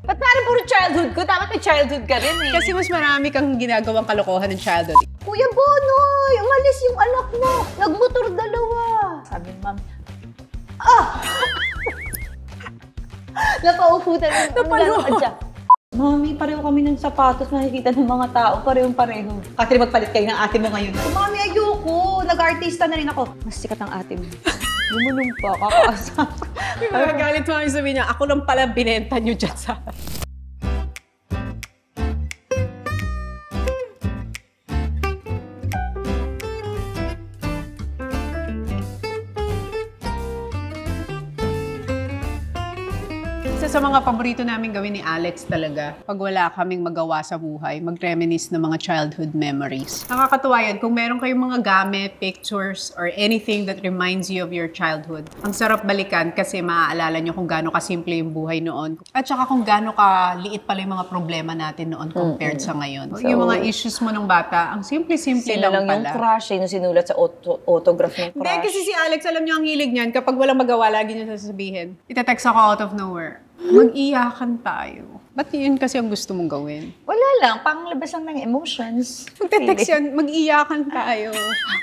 Ba't parang puro childhood ko? Dapat may childhood ka rin eh. Kasi mas marami kang ginagawang kalokohan ng childhood. Kuya Bonoy, umalis yung anak mo. Nagmotor dalawa. Sabi ni ma'am, napaupo talaga. Napalo. Mami, pareho kami ng sapatos nakikita ng mga tao. Parehong-pareho. Kasi magpalit kayo ng ate mo ngayon. Mami, ayoko. Nag-artista na rin ako. Mas sikat ang ate mo. Lumulong pa. Kakaasa. Magagalit mo kami sabihin niya, ako lang pala binenta niyo dyan sa... Isa sa mga paborito namin gawin ni Alex talaga, pag wala kaming magawa sa buhay, mag-reminisce ng mga childhood memories. Nakakatuwa yan. Kung meron kayong mga gamit, pictures, or anything that reminds you of your childhood, ang sarap balikan kasi maaalala nyo kung gaano kasimple yung buhay noon. At saka kung gaano kaliit pala yung mga problema natin noon compared sa ngayon. So, yung mga issues mo nung bata, ang simple-simple lang pala. Yung crush, yung sinulat sa autograph ng crush. Hindi, kasi si Alex, alam niyo ang hilig niyan, kapag walang magawa, lagi niya sasabihin, itetext ako out of nowhere. Mag-iyakan tayo. Ba't yun kasi ang gusto mong gawin? Wala lang, panglabas lang ng emotions. Magte-text yan, mag-iyakan tayo.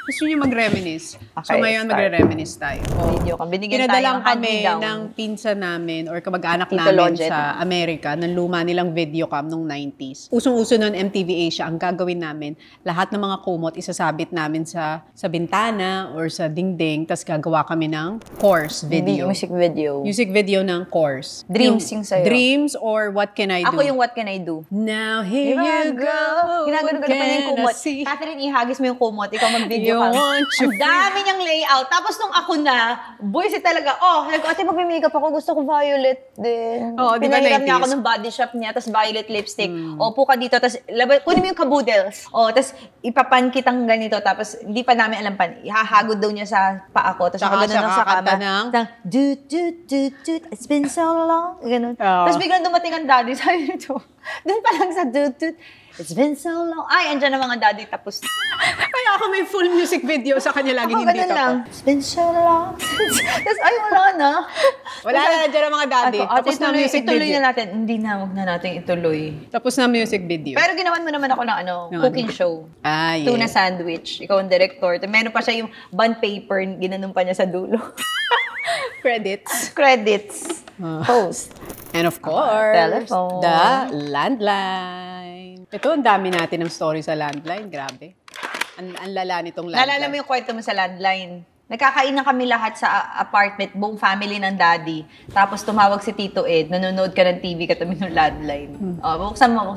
Gusto niyo mag-reminisce. Okay, so ngayon, magre-reminisce tayo. Video ka. Binigyan tayo Pinadalang ng kami hand-me-down. ng pinsan namin or kamag-anak Tito namin Lojet. sa Amerika ng luma nilang videocam nung 90s. Usong-uso nun MTV Asia. Ang gagawin namin, lahat ng mga kumot isasabit namin sa bintana or sa dingding, tapos gagawa kami ng course video. Music video. Music video ng course. Dreams yung sa'yo. Dreams or What Can I Do? Ako yung What Can I Do? Now here you go. Ginagano pa na yung kumot. Catherine, ihagis mo yung kumot. Ikaw mag-video ka. Ang dami niyang layout. Tapos nung ako na, boys, talaga, ate, mag-makeup ako. Gusto ko violet din. Pinahiram niya ako ng body shop niya. Tapos violet lipstick. Opo ka dito. Tapos kunin mo yung kaboodles. Tapos ipapan kitang ganito. Tapos hindi pa namin alam pa. Ihahagod daw niya sa paa ko. Tapos nakagano lang sa kama. It's been so long. Ganun. Tapos biglang dumating ang daddy. Sabi nito, doon pa lang sa dut-dut. It's been so long. Ay, andyan na mga daddy. Tapos, kaya ako may full music video sa kanya lagi hindi ka lang. It's been so long. Tapos, ay, wala na. Wala na, andyan na mga daddy. Tapos na music video. Ituloy na natin. Hindi na, huwag na natin ituloy. Tapos na music video. Pero ginawan mo naman ako ng cooking show. Ah, yeah. Tuna sandwich. Ikaw ang director. Meron pa siya yung bond paper, ginanong pa niya sa dulo. Credits. Host. And of course, telephone. The landline. Ito, ang dami natin ng story sa landline. Grabe. Ang lala nitong landline. Naalala mo yung kwento mo sa landline? Nagkakainan kami lahat sa apartment, buong family ng daddy. Tapos tumawag si Tito Ed, nanonood ka ng TV katabi ng landline. Buksan mo.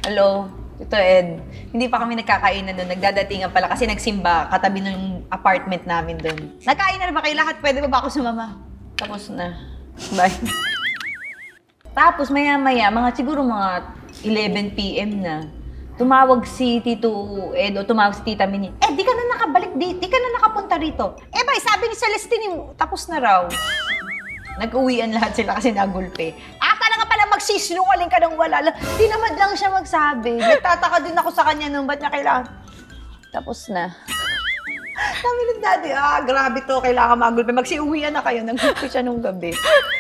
Hello, Tito Ed. Hindi pa kami nagkakainan doon. Nagdadatingan pala kasi nagsimba katabi ng apartment namin doon. Nagkainan na ba kayo lahat? Pwede ba ako sumama? Tapos na. Bye. Tapos maya-maya, siguro mga 11 PM na, tumawag si Tito Ed o tumawag si Tita Minnie. Di ka na nakabalik dito, di ka na nakapunta rito. Bay, sabi ni Celestine, tapos na raw. Nag-uwian lahat sila kasi nagulpe. Talaga pala magsisinungaling ka ng wala. Tinamad lang siya magsabi. Nagtataka din ako sa kanya nung ba't niya kailangan. Tapos na. Sabi ng daddy, grabe to, kailangan magulpe. Magsiuwian na kayo, nagulpe siya nung gabi.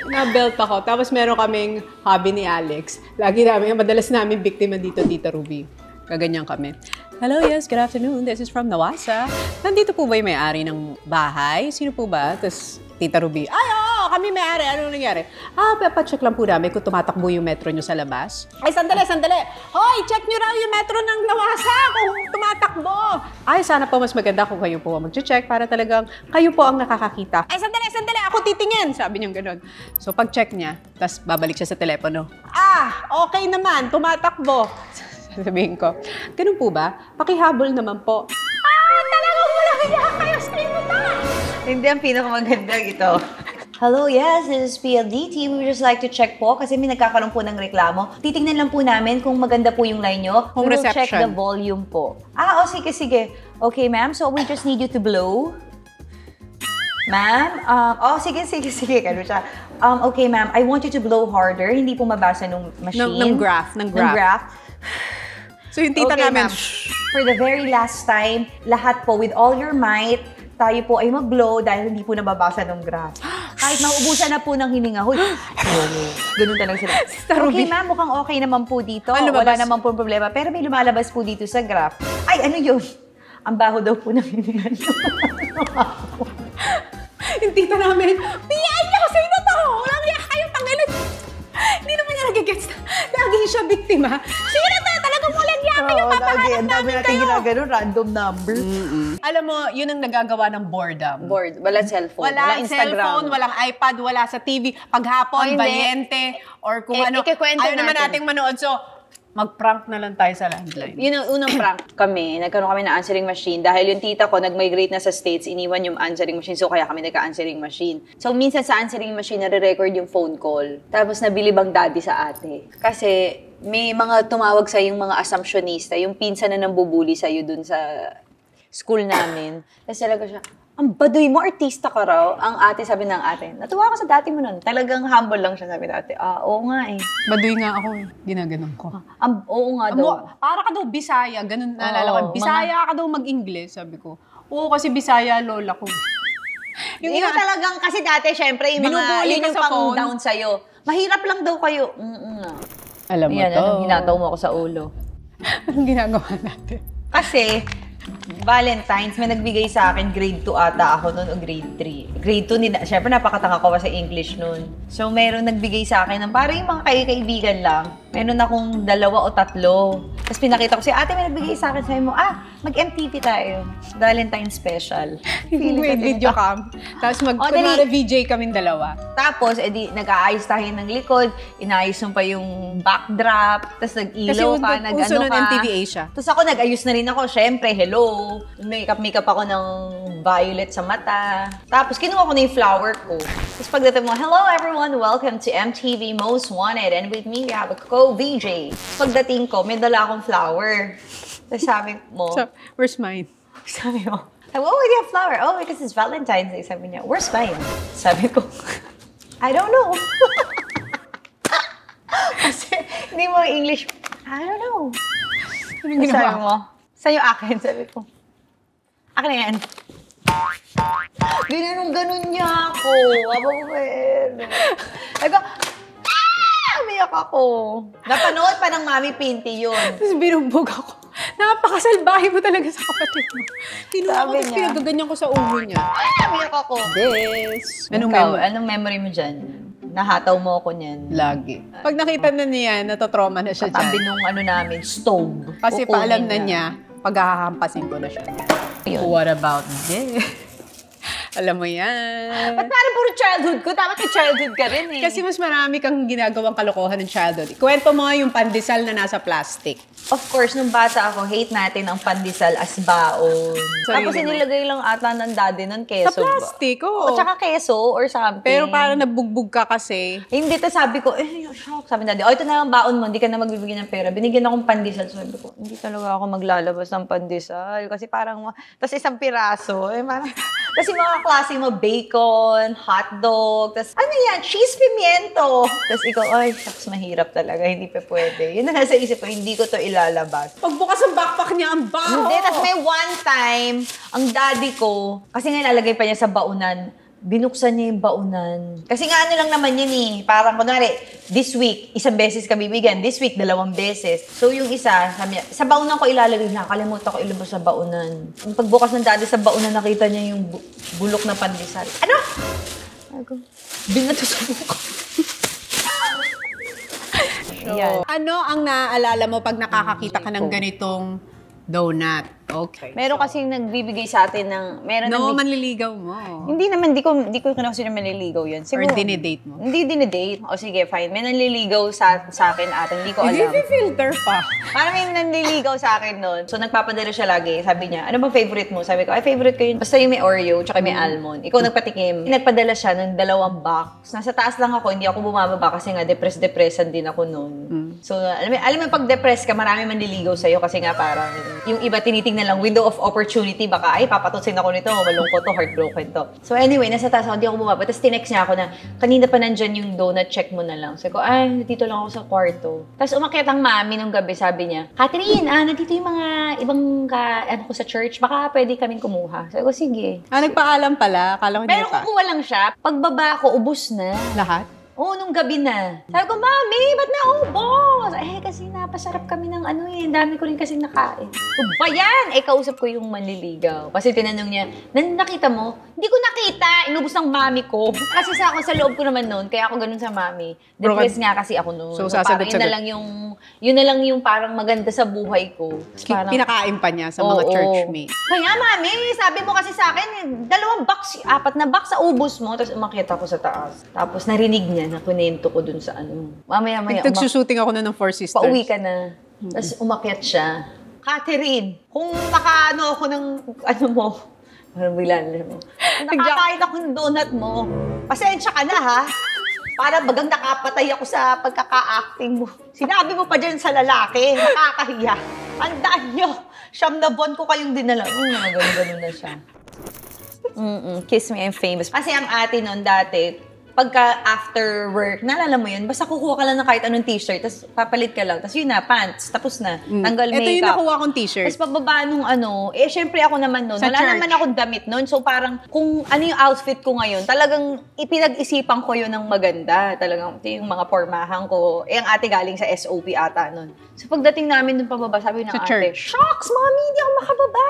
Na-belt ako. Tapos meron kaming hobby ni Alex. Madalas namin biktima dito, Tita Ruby. Kaganyan kami. Hello, yes, good afternoon. This is from Nawasa. Nandito po ba yung may-ari ng bahay? Sino po ba? Tapos Tita Ruby, kami may-ari. Ano nangyari? Papacheck lang po namin kung tumatakbo yung metro nyo sa labas. Ay, sandali. Hoy, check nyo raw yung metro ng Nawasa kung tumatakbo. Ay, sana po mas maganda kung kayo po ang mag-check para talagang kayo po ang nakakakita. Ay, sandali. Ako titingin. Sabi niya gano'n. So, pag-check niya, tapos babalik siya sa telepono. Okay naman. Tumatakbo. Sabihin ko, ganun po ba? Pakihabol naman po. Talagang walang hiya kayo sa inuta. Hindi, ang pinakamaganda ito. Hello, yes, this is PLDT. We would just like to check po kasi may nagkakaroon po ng reklamo. Titingnan lang po namin kung maganda po yung line nyo. Home we will reception. check the volume po. Sige. Okay, ma'am. So, we just need you to blow. Ma'am? Sige. Ano siya? Okay, ma'am. I want you to blow harder. Hindi po mabasa nung machine. Ng graph. So, yung tita namin, for the very last time, lahat po, with all your might, tayo po ay mag-blow dahil hindi po nababasa ng graph. Kahit maubusan na po ng hininga. Hoy, ganun talaga sila. Sister Ruby. Okay ma'am, mukhang okay naman po dito. Ano Wala lumabas? naman po problema. Pero may lumalabas po dito sa graph. Ay, ano yun? Ang baho daw po ng hininga niyo. Yung tita namin, piyain niya kasi ito to! Walang niya kayo pangalan. Hindi naman niya nagigets na lagi siya biktima. Sige na tayo, talagang walang niya kayo, papahanap ang dami namin natin kayo. ginagano, random number. Alam mo, yun ang nagagawa ng boredom. Board, walang cellphone, Walang Instagram. cellphone, walang iPad, wala sa TV. Paghapon, Oh, hindi. valiente, or kung ano. ikikwento Ayaw naman natin. nating manood. So, mag-prank na lang tayo sa landline. Yun ang unang prank kami. Nagkaroon kami ng answering machine. Dahil yung tita ko, nag-migrate na sa States, iniwan yung answering machine. So, kaya kami nagka-answering machine. So, minsan sa answering machine, nare-record yung phone call. Tapos, nabilib ang daddy sa ate. Kasi, may mga tumawag sa yung mga assumptionista, yung pinsan na nambubuli sa'yo dun sa school namin. Tapos talaga siya, ang baduy mo, artista ka raw. Ang ate, sabi ng ate, natuwa ka sa dati mo nun. Talagang humble lang siya, sabi ng ate. Oo nga eh. Baduy nga ako eh. Ginaganon ko. Oo nga daw. Para ka daw Bisaya, ganun naalala ko. Oo, Bisaya ka daw mag-English, sabi ko. Oo, kasi Bisaya lola ko. Yung talagang, kasi dati, syempre, yung mga, Binubuli yun ka yung sa pang phone. down sa'yo. Mahirap lang daw kayo. Nga. Alam mo Yan, to. anong hinataw mo ako sa ulo. Anong ginagawa natin? Kasi, Valentine's, may nagbigay sa akin, grade 2 ata ako noon o grade 3. Grade 2, syempre napakatanga ko sa English noon. So, meron nagbigay sa akin ng parang yung mga kaibigan lang. Meron akong 2 o 3. Tapos pinakita ko si ate, may nagbigay sa akin, sabi mo, mag-MTV tayo. Valentine's special. With video cam. Tapos kunwari VJ kaming dalawa. Tapos, edi, nag-aayos tayo ng likod, inayos mo pa yung backdrop, tapos nag-ilaw ka, nag-ano uso nun ka. MTV Asia. Tapos ako, nag-ayos na rin ako, syempre, hello. Makeup ako ng violet sa mata. Tapos, kinuha ko na yung flower ko. Tapos pagdating mo, hello everyone, welcome to MTV Most Wanted. And with me, we have a co-VJ. Pagdating ko, may dala akong flower. Tapos sabi mo, So, where's mine? sabi mo, oh, why do you have flower? Oh, because it's Valentine's Day. Sabi niya, where's mine? Sabi ko, I don't know. Kasi hindi mo English, I don't know. Anong Sabi ginawa? mo, sa'yo akin. Sabi ko, akin na yan. Ganun niya ako. Sabi ko, umiyak ako. Napanood pa ng Mami Pinty yun. Tapos binugbog ako. Napakasalbahe mo talaga sa kapatid mo. Tinuha ko, Sabi tapos niya. pinagaganyan ko sa ulo niya. Umiyak ako. This. Anong memory mo dyan? Nahataw mo ako niyan. Lagi. Pag nakita na niya, natotrauma na siya Tabi dyan. nung ano namin, stove. Kasi Kukunin paalam na niya, paghahampasin ko na siya. Yun. What about this? Alam mo yan. Ba't parang puro childhood ko? Dapat may childhood ka rin eh. Kasi mas marami kang ginagawang kalokohan ng childhood. Kwento mo nga yung pandesal na nasa plastic. Of course, nung bata ako, hate natin ang pandesal as baon. Sarili Tapos mo. inilagay lang ata ng daddy nun keso. Sa plastic, oo. O tsaka keso or something. Pero parang nabugbog ka kasi. Hindi, tas sabi ko, shock. Sabi daddy, ito na ang baon mo, hindi ka na magbibigyan ng pera. Binigyan akong pandesal. So, sabi ko, hindi talaga ako maglalabas ng pandesal. Kasi parang, tas isang piraso. Parang, tas yung mga klase mo, bacon, hotdog, tas ano yan, cheese pimiento. Tas ikaw, ay, shucks, mahirap talaga. Hindi pa pwede. Yun na nasa isip ko, hindi ko to ilalabas. Pagbukas ang backpack niya, ang baho! Hindi, tapos may one time, ang daddy ko, kasi nga ilalagay pa niya sa baunan, binuksan niya yung baunan. Kasi nga ano lang naman yun eh, parang kunwari, this week, 1 beses ka bibigyan, this week, 2 beses. So yung isa, sabi niya, sa baunan ko ilalagay, nakalimutan ko ilabas sa baunan. Yung pagbukas ng daddy sa baunan, nakita niya yung bulok na pandesal. Ano? Ako, binato sa buka. Yan. Ano ang naaalala mo pag nakakakita ka ng ganitong donut? Okay. Meron kasing nagbibigay sa atin ng, meron No, nagbibigay. manliligaw mo. Hindi naman, di ko kinakasino manliligaw yun. Or dinidate mo. Hindi dinidate. O sige, fine. May nanliligaw sa akin ate, hindi ko alam. Hindi filter pa. Parang may nanliligaw sa akin noon. So nagpapadala siya lagi. Sabi niya, ano bang favorite mo? Sabi ko, ay favorite ko yun. Basta yung may Oreo, tsaka may almond. Ikaw nagpatikim. Nagpadala siya ng 2 box. Nasa taas lang ako, hindi ako bumababa kasi nga depressan din ako noon. So, alam mo, pag depressed ka, marami manliligaw sa'yo kasi nga parang yung iba tinitingnan na lang, window of opportunity, baka, ay, papatusin ako nito, malungkot to, heartbroken to. So anyway, nasa taas ako, di ako bumaba. Tapos tinext niya ako na, kanina pa nandyan yung donut, check mo na lang. Sabi ko, ay, dito lang ako sa kwarto. Tapos umakyat ang mami nung gabi, sabi niya, Catherine, nandito yung mga ibang ano ko sa church, baka pwede kaming kumuha. Sabi ko, sige. Nagpaalam pala. Akala ko Pero kukuha lang siya, pagbaba ko, ubos na. Lahat? Oo, nung gabi na. Sabi ko, Mami, ba't naubos? Kasi napasarap kami ng dami ko rin kasi nakain. O ba yan? Kausap ko yung manliligaw. Kasi tinanong niya, nakita mo? Hindi ko nakita. Inubos ng mami ko. Kasi sa loob ko naman noon, kaya ako ganun sa mami. Depressed nga kasi ako noon. So, parang yun na lang yung parang maganda sa buhay ko. Parang, pinakain pa niya sa mga churchmates. Kaya, Mami, sabi mo kasi sa akin, 4 na box sa ubos mo. Tapos umakyat ako sa taas. Tapos narinig niya na kunento ko dun sa Mamaya-maya. Nagsushooting ako na ng Four Sisters. Pauwi ka na. Tapos umakyat siya. Catherine, kung nakaano ako ng mo, parang bilan mo. Kung nakakain ako ng donut mo, pasensya ka na ha. Para bagang nakapatay ako sa pagkaka-acting mo. Sinabi mo pa dyan sa lalaki, nakakahiya. Tandaan nyo, 9 na buwan ko kayong dinala. Ganun na siya. Kiss me, I'm famous. Kasi ang ate noon dati, pagka after work, naalala mo yun, basta kukuha ka lang ng kahit anong t-shirt, tapos papalit ka lang, tapos yun na, pants, tapos na, tanggal makeup. Ito yung nakuha kong t-shirt. Tapos pagbaba nung syempre ako naman noon, wala naman akong damit noon, so parang kung ano yung outfit ko ngayon, talagang ipinag-isipan ko yun ng maganda, talagang ito yung mga pormahan ko. Ang ate galing sa SOP ata noon. So pagdating namin dun pababa, sabi ng ate, church. Shucks, Mommy, hindi ako makababa.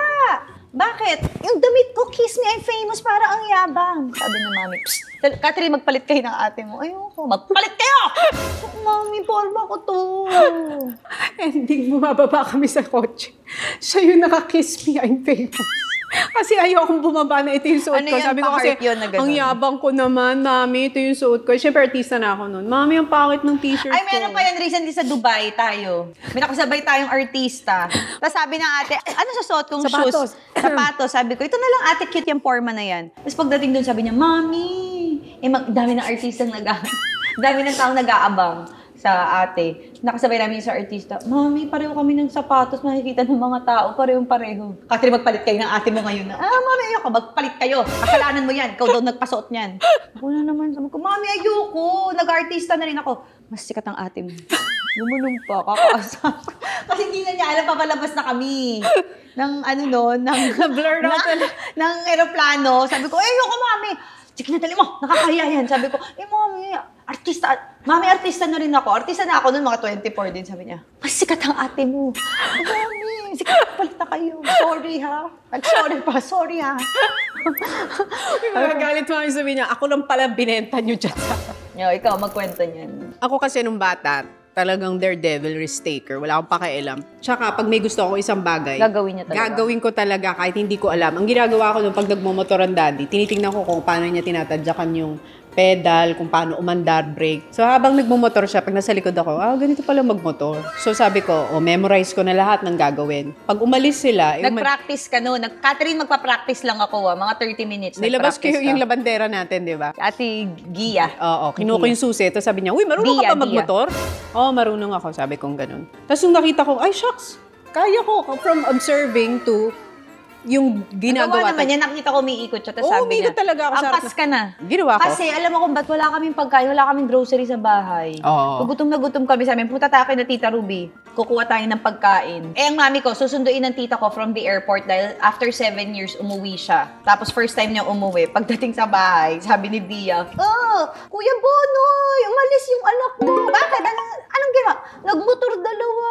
Bakit? Yung damit ko, kiss me, I'm famous, para ang yabang. Sabi ng mami, psst, Catherine, magpalit kayo ng ate mo. Ayoko, magpalit kayo! Mami, porma ko to. Ending, bumababa kami sa kotse. Siya yung naka-kiss me, I'm famous. Kasi ayokong bumaba na ito yung suot ko. Sabi ko kasi, ang yabang ko naman, Mami, ito yung suot ko. Siyempre, artista na ako noon. Mami, ang pangit ng t-shirt ko. Ay, meron pa yan recently sa Dubai tayo. May nakasabay tayong artista. Tapos sabi ng ate, ano sa suot kong shoes? Sapatos. Sabi ko, ito na lang ate, cute yung forma na yan. Tapos pagdating doon, sabi niya, Mami, dami ng artistang dami ng taong nag-aabang sa ate. Nakasabay namin sa artista, Mami, pareho kami ng sapatos, makikita ng mga tao, pareho. Catherine, magpalit kayo ng ate mo ngayon na, Mami, ayoko, magpalit kayo. Kasalanan mo yan, ikaw daw nagpasuot niyan. Ako na naman, sabi ko, Mami, ayoko, nag-artista na rin ako. Mas sikat ang ate mo. Lumunong pa, kakaasa. Kasi hindi na niya alam, papalabas na kami. Blur ng aeroplano. Sabi ko, ayoko, Mami. Sige na, dali mo. Nakakahiya yan. Sabi ko, Mami, artista na rin ako. Artista na ako noon, mga 24 din. Sabi niya, mas sikat ang ate mo. Mami, sikat, palit na kayo. Sorry ha. Sorry ha. Nagagalit mo, sabi niya, ako lang pala binenta niyo dyan. Ikaw, magkwento niyan. Ako kasi nung bata, talagang daredevil, risk taker. Wala akong pakialam. Tsaka pag may gusto akong isang bagay, gagawin niya talaga. Gagawin ko talaga kahit hindi ko alam. Ang ginagawa ko nung pag nagmumotor ang daddy, tinitingnan ko kung paano niya tinatadyakan yung pedal, kung paano umandar, brake. So habang nagmumotor siya, pag nasa likod ako, ganito pala magmotor. So sabi ko, memorize ko na lahat ng gagawin. Pag umalis sila, nag-practice ka noon. Catherine, magpa-practice lang ako, mga 30 minutes. Nilabas ko yung labandera natin, di ba? Ate Gia. Oo, kinuha ko yung susi. Tapos sabi niya, uy, marunong ka pa magmotor? Oo, marunong ako, sabi kong ganun. Tapos nung nakita ko, ay shucks, kaya ko from observing to yung ginagawa. Naman yan, nakita ko umiikot siya. Tapos sabi niya, talaga ako ampas ka na. Ginawa ko. Kasi alam mo kung ba't wala kaming pagkain, wala kaming grocery sa bahay. Gutom na gutom kami sa amin. Punta tayo na Tita Ruby. Kukuha tayo ng pagkain. Ang mami ko, susunduin ng tita ko from the airport dahil after 7 years, umuwi siya. Tapos first time niya umuwi. Pagdating sa bahay, sabi ni Dia, Kuya Bonoy, umalis yung anak mo. Bakit? Anong ginawa? Nagmotor dalawa.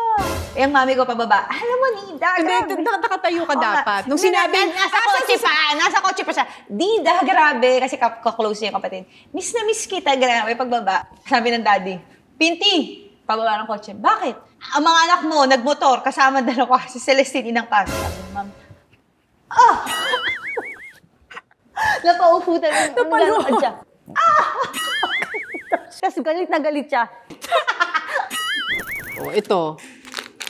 Ang mami ko pababa, alam mo, Nida. Hindi, nakatayo ka dapat. Nung sinabi, nasa kotse pa siya. Dida, grabe. Kasi ka-close niya yung kapatid. Miss na miss kita, grabe. Pagbaba, sabi ng daddy, Pinti, pababa ng kotse. Bakit? Ang mga anak mo, nagmotor, kasama dalawa. Si Celestine, inang kas. Sabi ng ma'am, napaupo talaga. Napalo. Tapos galit na galit siya. Ito,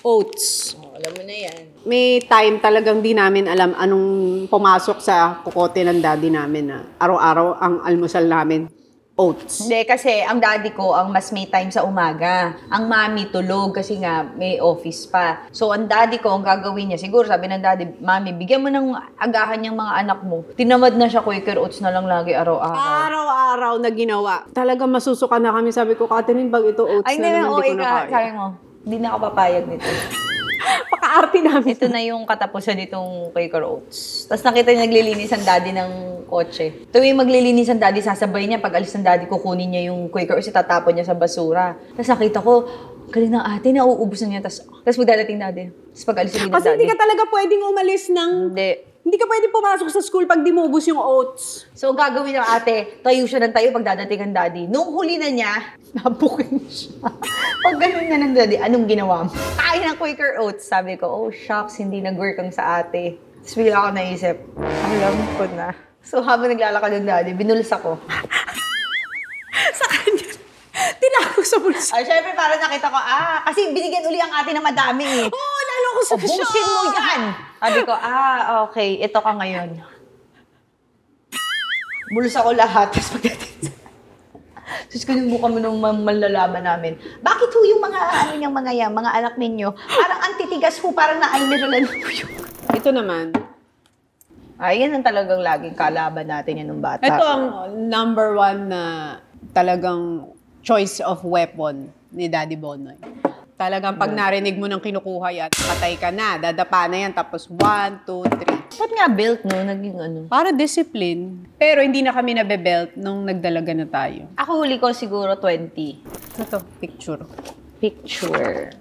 oats. Alam mo na yan. May time talagang di namin alam anong pumasok sa kukote ng daddy namin na araw-araw ang almusal namin. oats. Hindi, kasi ang daddy ko ang mas may time sa umaga. Ang mami tulog kasi nga may office pa. So, ang daddy ko, ang gagawin niya, siguro sabi ng daddy, mami, bigyan mo ng agahan yung mga anak mo. Tinamad na siya, Quaker Oats na lang lagi araw-araw. Araw-araw na ginawa. Talagang masusuka na kami. Sabi ko, Catherine, bag ito oats Ay, na hindi naman, na, di ko na kaya. sabi mo, hindi na ako papayag nito. Paka-arte namin. Ito na yung katapusan nitong Quaker Oats. Tapos nakita niya naglilinis ang daddy ng kotse. Tuwing maglilinis ang daddy, sasabay niya. Pag alis ng daddy, kukunin niya yung Quaker Oats, itatapon niya sa basura. Tapos nakita ko, galing ng ate, nauubos na niya. Tapos magdadating daddy. Tapos pag alis ng daddy. Kasi hindi ka talaga pwedeng umalis ng... Hindi ka pwedeng pumasok sa school pag di mo ubus yung oats. So, ang gagawin ng ate, tayo siya ng tayo pag dadating ang daddy. Nung huli na niya, nabukin siya. Pag ganun niya ng daddy, anong ginawa mo? Kain ng Quaker Oats. Sabi ko, oh shucks, hindi nag-work ang sa ate. Tapos bigla ako naisip, alam ko na. So, habang naglalakad ng daddy, binulis ako. Sa kanya. Tinawag sa bulsa. Ay, syempre, parang nakita ko, kasi binigyan uli ang ate na madami eh. Oo, lalo ko sa Ubusin mo yan! Sabi ko, okay, ito ka ngayon. Bulsa ko lahat, tapos pagdating tapos kinubuka mo nung malalaman namin. Bakit ho yung mga anak ninyo, parang antitigas ho, parang na-almiralan ho yun. Ito naman. Ay, yan ang talagang laging kalaban natin yan nung bata. Ito ang number 1 na talagang choice of weapon ni Daddy Bonoy. Talagang pag narinig mo ng kinukuha yan, patay ka na, dadapa na yan, tapos 1, 2, 3. Ba't nga belt, no? Naging ano? Para discipline. Pero hindi na kami nabebelt nung nagdalaga na tayo. Ako huli ko siguro 20. Ito, picture. Picture.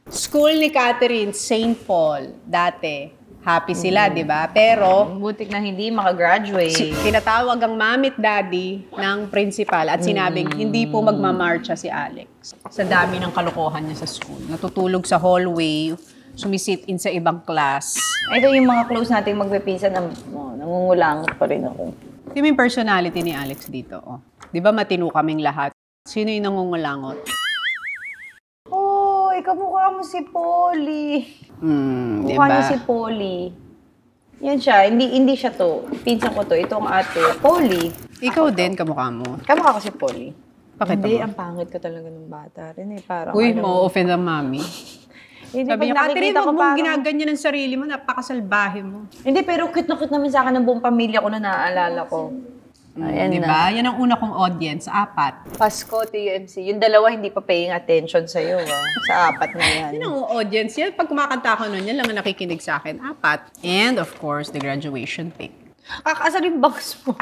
School ni Catherine, St. Paul, dati. Happy sila, di ba? Pero, Butik na hindi makagraduate. tinatawag ang mamit daddy ng principal at sinabing hindi po magmamarcha si Alex. Sa dami ng kalokohan niya sa school. Natutulog sa hallway, sumisit in sa ibang class. Ito yung mga close nating magpipisa na nangungulangot pa rin ako. Ito yung personality ni Alex dito. Oh. Di ba matino kaming lahat? Sino yung nangungulangot? Oh, kamukha mo si Polly. Di Mukha niya ba? si Polly. Yan siya. Hindi siya to. Pinsan ko to. Itong ate. Polly. Ikaw din, kamukha mo. Kamukha ko si Polly. Bakit Hindi, mo? ang pangit ko talaga ng bata rin eh. Parang Uy, mo-offend ang mami. Hindi, Sabi pag niya, Catherine, nakikita ko huwag mong parang... ginaganyan ng sarili mo, napakasalbahe mo. Hindi, pero cute naman sa akin ng buong pamilya ko na naaalala ko. Ayan Di na. ba? Yan ang una kong audience, 4. Pasko, TUMC. Yung dalawa hindi pa paying attention sa'yo, sa 4 na yan. Yan ang audience. Yan, pag kumakanta ko nun, yan lang ang nakikinig sa akin, 4. And of course, the graduation pic. Kakaasar yung bangs mo.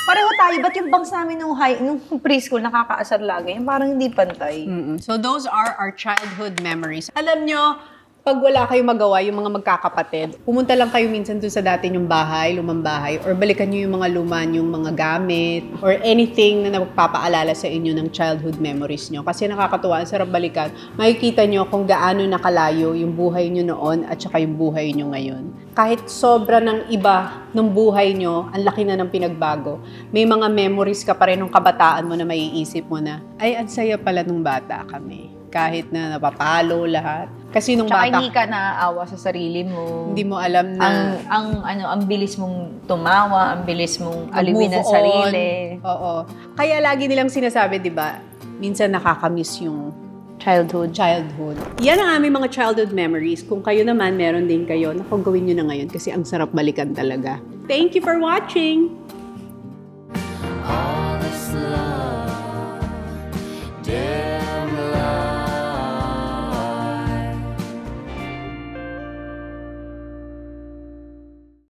Pareho tayo, ba't yung bangs namin nung preschool nakakaasar lagi? Yung parang hindi pantay. So those are our childhood memories. Alam nyo, pag wala kayong magawa, yung mga magkakapatid, pumunta lang kayo minsan dun sa dati nyong bahay, lumang bahay, or balikan nyo yung mga luma yung mga gamit, or anything na nagpapaalala sa inyo ng childhood memories nyo. Kasi nakakatuwa, ang sarap balikan. Makikita nyo kung gaano nakalayo yung buhay nyo noon at saka yung buhay nyo ngayon. Kahit sobra ng iba ng buhay nyo, ang laki na ng pinagbago, may mga memories ka pa rin ng kabataan mo na maiisip mo na, ay, ang saya pala nung bata kami. Kahit na napapalo lahat. Kasi nung Tsaka bata, hindi ka naaawa sa sarili mo. hindi mo alam na Ang bilis mong tumawa, ang bilis mong aliwin mag-move ang sarili. Oo. Kaya lagi nilang sinasabi, di ba, minsan nakakamiss yung Childhood. Yan ang aming mga childhood memories. Kung kayo naman, meron din kayo, naku, gawin nyo na ngayon kasi ang sarap balikan talaga. Thank you for watching!